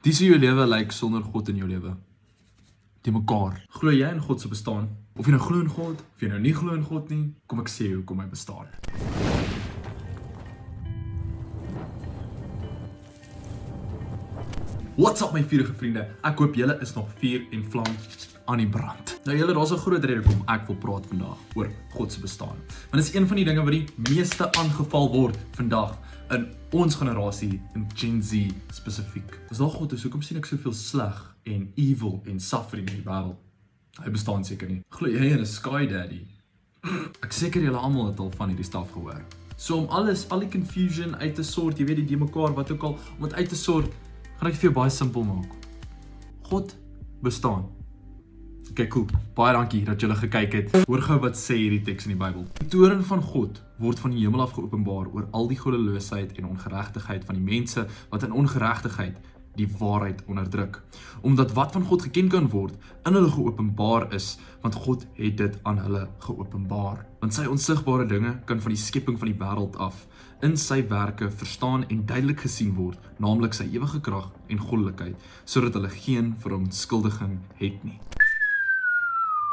Dis hoe jou lewe lyk sonder God in jou lewe. Die mekaar. Glo jy in God se bestaan? Of jy nou glo in God, of jy nou nie glo in God nie, kom ek sê hoekom hy bestaan. What's up my vurige vriende? Ek hoop julle is nog vuur en vlam aan die brand. Nou julle, daar's 'n groot rede hoekom ek wil praat vandag oor God se bestaan. Want dit is een van die dinge wat die meeste aangeval word vandag in ons generasie, in Gen Z spesifiek. As daar God is, hoekom sien ek soveel sleg en evil en suffering in die wêreld? Hy bestaan seker nie. Glo jy in 'n sky daddy? Ek seker julle almal het al van hierdie staf gehoor. So om al die confusion uit te sort, jy weet die mekaar wat ook al, om dit uit te sort, gaan ek vir jou baie simpel maak. God bestaan. Okay, cool. Baie dankie dat julle gekyk het. Hoor gou wat sê hierdie teks in die Bybel. Die toorn van God word van die hemel af geopenbaar oor al die goddeloosheid en ongeregtigheid van die mense wat in ongeregtigheid die waarheid onderdruk. Omdat wat van God geken kan word, in hulle geopenbaar is, want God het dit aan hulle geopenbaar. Want sy onsigbare dinge kan van die skepping van die wêreld af in sy werke verstaan en duidelik gesien word, naamlik sy ewige krag en goddelikheid, sodat hulle geen verontskuldiging het nie.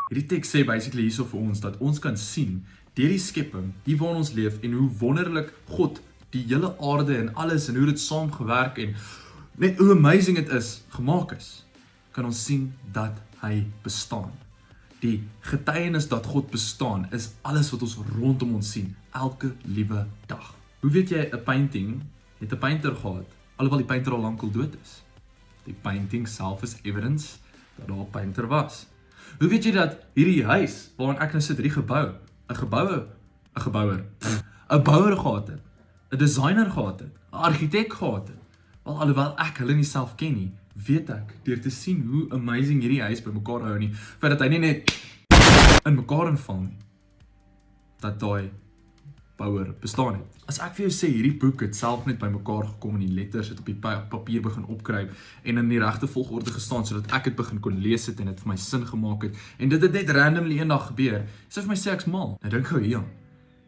Hierdie teks sê basically hierso vir ons dat ons kan sien deur die skepping, hier waar ons leef en hoe wonderlik God die hele aarde en alles en hoe dit saamgewerk en net hoe amazing dit is, gemaak is, kan ons sien dat hy bestaan. Die getuienis dat God bestaan is alles wat ons rondom ons sien, elke liewe dag. Hoe weet jy 'n painting het 'n painter gehad, alhoewel die painter al lankal dood is? Die painting self is evidence dat daar 'n painter was. Hoe weet jy dat hierdie huis waarin ek nou sit, hierdie gebou, 'n bouer gehad het, 'n designer gehad het, 'n argitek gehad het? Wel, alhoewel ek hulle nie self ken nie, weet ek deur te sien hoe amazing hierdie huis bymekaar hou nie, vir dat hy nie net in mekaar inval nie, dat daai bouer bestaan het. As ek vir jou sê hierdie boek het self net bymekaar gekom en die letters het op die papier begin opkruip en in die regte volgorde gestaan sodat ek dit begin kon lees het en dit vir my sin gemaak het en dit het net randomly eendag gebeur, sê vir my sê ek's mal. Nou dink gou hier,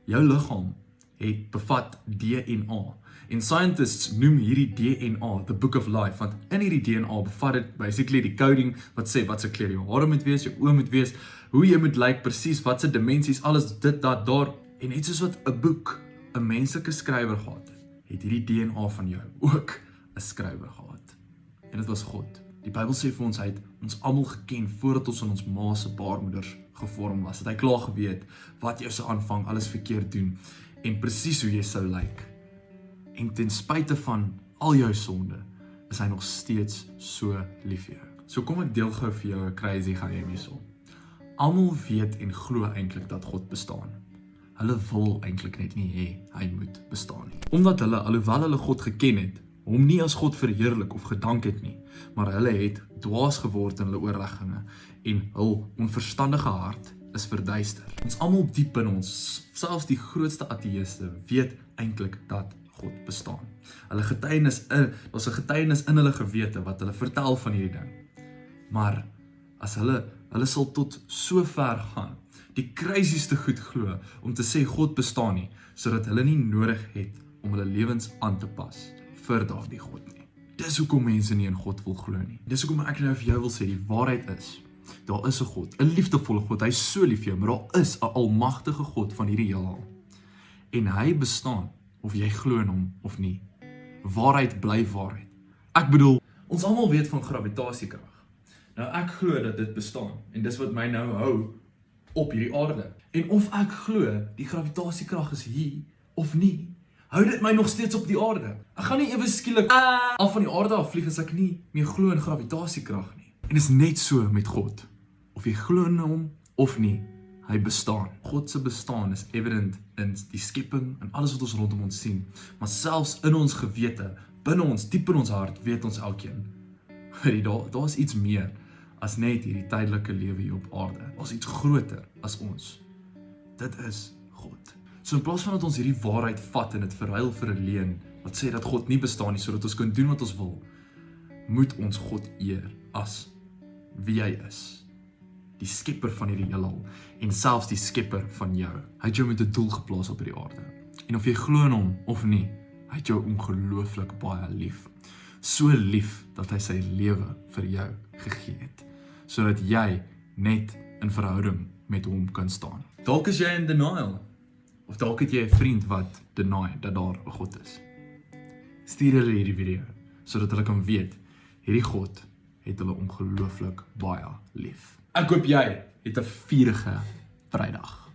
jou liggaam het bevat DNA. En scientists noem hierdie DNA the book of life, want in hierdie DNA bevat dit basically die coding wat sê wat se kleur jou hare moet wees, jou oë moet wees, hoe jy moet lyk, presies wat se dimensies, alles dit, dat, daar. En net soos wat 'n boek 'n menslike skrywer gehad het hierdie DNA van jou ook 'n skrywer gehad. En dit was God. Die Bybel sê vir ons hy het ons almal geken voordat ons in ons ma se baarmoeders gevorm was. Het hy klaar geweet wat jou sou aanvang, alles verkeerd doen en presies hoe jy sou lyk. En ten spyte van al jou sonde, is hy nog steeds so lief vir jou. So kom ek deel gou vir jou 'n crazy geheim hierso. Almal weet en glo eintlik dat God bestaan. Hulle wil eintlik net nie hê hy moet bestaan nie. Omdat hulle, alhoewel hulle God geken het, hom nie as God verheerlik of gedank het nie, maar hulle het dwaas geword in hulle oorlegginge en hul onverstandige hart is verduister. Ons almal diep in ons, selfs die grootste ateïste, weet eintlik dat God bestaan. Hulle getuienis, daar's 'n getuienis in hulle gewete wat hulle vertel van hierdie ding. Maar as hulle sal tot so ver gaan, die crazieste goed glo om te sê God bestaan nie, sodat hulle nie nodig het om hulle lewens aan te pas vir daardie God nie. Dis hoekom mense nie in God wil glo nie. Dis hoekom ek nou vir jou wil sê, die waarheid is, daar is 'n God, 'n liefdevolle God, hy is so lief vir jou, maar daar is 'n almagtige God van hierdie heelal. En hy bestaan, of jy glo in hom of nie. Waarheid bly waarheid. Ek bedoel, ons almal weet van gravitasiekrag. Nou ek glo dat dit bestaan, en dis wat my nou hou op hierdie aarde. En of ek glo die gravitasiekrag is hier of nie, hou dit my nog steeds op die aarde. Ek gaan nie ewe skielik af van die aarde af vlieg as ek nie meer glo in gravitasiekrag nie. En dit is net so met God. Of jy glo in hom of nie, hy bestaan. God se bestaan is evident in die skepping en alles wat ons rondom ons sien. Maar selfs in ons gewete, binne ons, diep in ons hart, weet ons elkeen. Daar is iets meer as net hierdie tydelike lewe hier op aarde. Daar's iets groter as ons. Dit is God. So in plaas van dat ons hierdie waarheid vat en dit verruil vir 'n leuen wat sê dat God nie bestaan nie sodat ons kan doen wat ons wil, moet ons God eer as wie hy is. Die skepper van hierdie heelal en selfs die skepper van jou. Hy het jou met 'n doel geplaas op hierdie aarde. En of jy glo in hom of nie, hy het jou ongelooflik baie lief. So lief dat hy sy lewe vir jou gegee het, sodat jy net in verhouding met hom kan staan. Dalk is jy in denial, of dalk het jy 'n vriend wat deny dat daar 'n God is. Stuur hulle hierdie video, sodat hulle kan weet, hierdie God het hulle ongelooflik baie lief. Ek hoop jy het 'n vurige Vrydag.